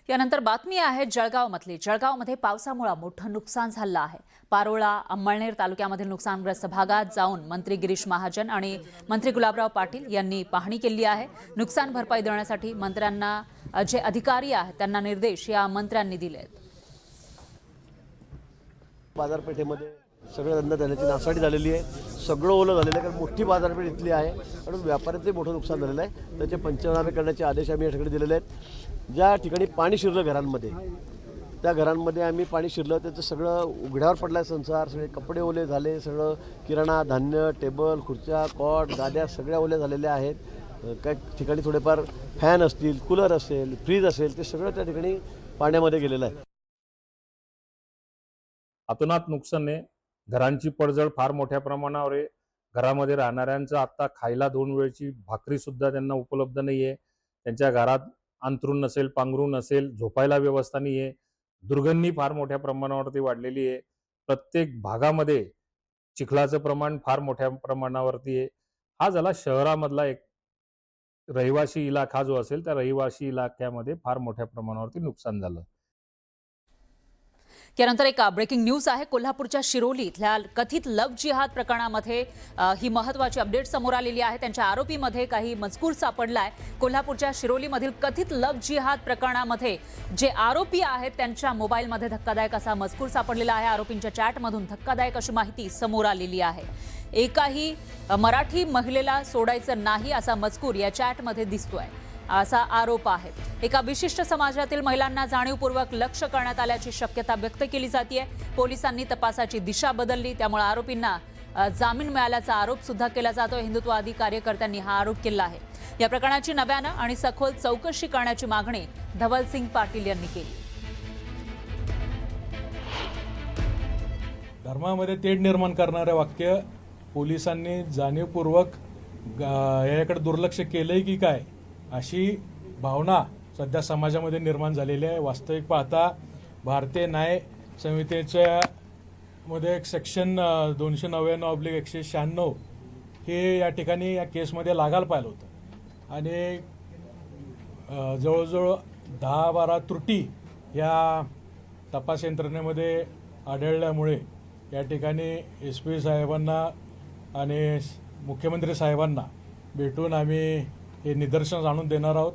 यानंतर बातमी आहे जळगावमधली। जळगावमध्ये पावसामुळे मोठं नुकसान झालं आहे। पारोळा अंमळनेर तालुक्यामधील नुकसानग्रस्त भागात जाऊन मंत्री गिरीश महाजन आणि मंत्री गुलाबराव पाटील यांनी पाहणी केली आहे। नुकसान भरपाई देण्यासाठी मंत्र्यांना जे अधिकारी आहेत त्यांना निर्देश या मंत्र्यांनी दिलेत। बाजारपेठेमध्ये सगळे धंदा झाल्याची नासाडी झालेली आहे, सगळं ओलं झालेलं आहे, कारण मोठी बाजारपेठ इथली आहे आणि व्यापाऱ्यांचे मोठं नुकसान झालेलं आहे। त्याचे पंचनामे करण्याचे आदेश आम्ही या ठिकाणी दिलेले आहेत। ज्या ठिकाणी पाणी शिरलं घरांमध्ये, त्या घरांमध्ये आम्ही पाणी शिरलं त्याचं सगळं उघड्यावर पडला आहे संसार, सगळे कपडे ओले झाले, सगळं किराणा धान्य टेबल खुर्च्या कॉट गाद्या सगळ्या ओल्या झालेल्या आहेत। काही ठिकाणी थोडेफार फॅन असतील, कूलर असेल, फ्रीज असेल, ते सगळं त्या ठिकाणी पाण्यामध्ये गेलेलं आहे। अतोनात नुकसान आहे। घरांची पडझड फार मोठ्या प्रमाणावर आहे। घरामध्ये राहणाऱ्यांचं आता खायला 2 वेळची भाकरी सुद्धा त्यांना उपलब्ध नाही आहे। त्यांच्या घरात अंथरूण नसेल, पांघरूण नसेल, झोपायला व्यवस्था नाही आहे। दुर्गंधी फार मोठ्या प्रमाणावरती वाढलेली आहे। प्रत्येक भागामध्ये चिखलाचं प्रमाण फार मोठ्या प्रमाणावरती आहे। हा झाला शहरामधला एक रहिवासी इलाका जो असेल त्या रहिवासी इलाक्यामध्ये फार मोठ्या प्रमाणावरती नुकसान झालं। यानंतर एक ब्रेकिंग न्यूज आहे। कोल्हापूरच्या शिरोली इथल्या कथित लव्ह जिहाद प्रकरणामध्ये ही महत्त्वाची अपडेट समोर आलेली आहे। त्यांच्या आरोपीमध्ये काही मजकूर सापडलाय। कोल्हापूरच्या शिरोलीमधील कथित लव्ह जिहाद प्रकरणामध्ये जे आरोपी आहेत त्यांच्या मोबाईलमध्ये धक्कादायक असा मजकूर सापडलेला आहे। आरोपींच्या चॅटमधून धक्कादायक अशी माहिती समोर आलेली आहे। एकाही मराठी महिलेला सोडायचं नाही असा मजकूर या चॅटमध्ये दिसतोय असा आरोप आहे। एका विशिष्ट समाजातील महिलांना जाणीवपूर्वक लक्ष्य करण्यात आल्याची शक्यता व्यक्त केली जाते। पोलिसांनी तपासाची दिशा बदलली, त्यामुळे आरोपींना जामीन मिळाल्याचा आरोप सुद्धा केला जातो। हिंदुत्ववादी कार्यकर्त्यांनी हा आरोप केला आहे। या प्रकरणाची नव्यानं आणि सखोल चौकशी करण्याची मागणी धवलसिंग पाटील यांनी केली। धर्मामध्ये तेढ निर्माण करणारे वाक्य पोलिसांनी जाणीवपूर्वक याकडे दुर्लक्ष केलंय की काय अशी भावना सध्या समाजामध्ये निर्माण झालेली आहे। वास्तविक पाहता भारतीय न्याय संहितेच्या मध्ये एक सेक्शन 299/196 हे या ठिकाणी या केसमध्ये लागायला पाहिलं होतं आणि जवळजवळ 10-12 त्रुटी या तपास यंत्रणेमध्ये आढळल्यामुळे या ठिकाणी SP साहेबांना आणि मुख्यमंत्री साहेबांना भेटून आम्ही हे निदर्शनास आणून देणार आहोत।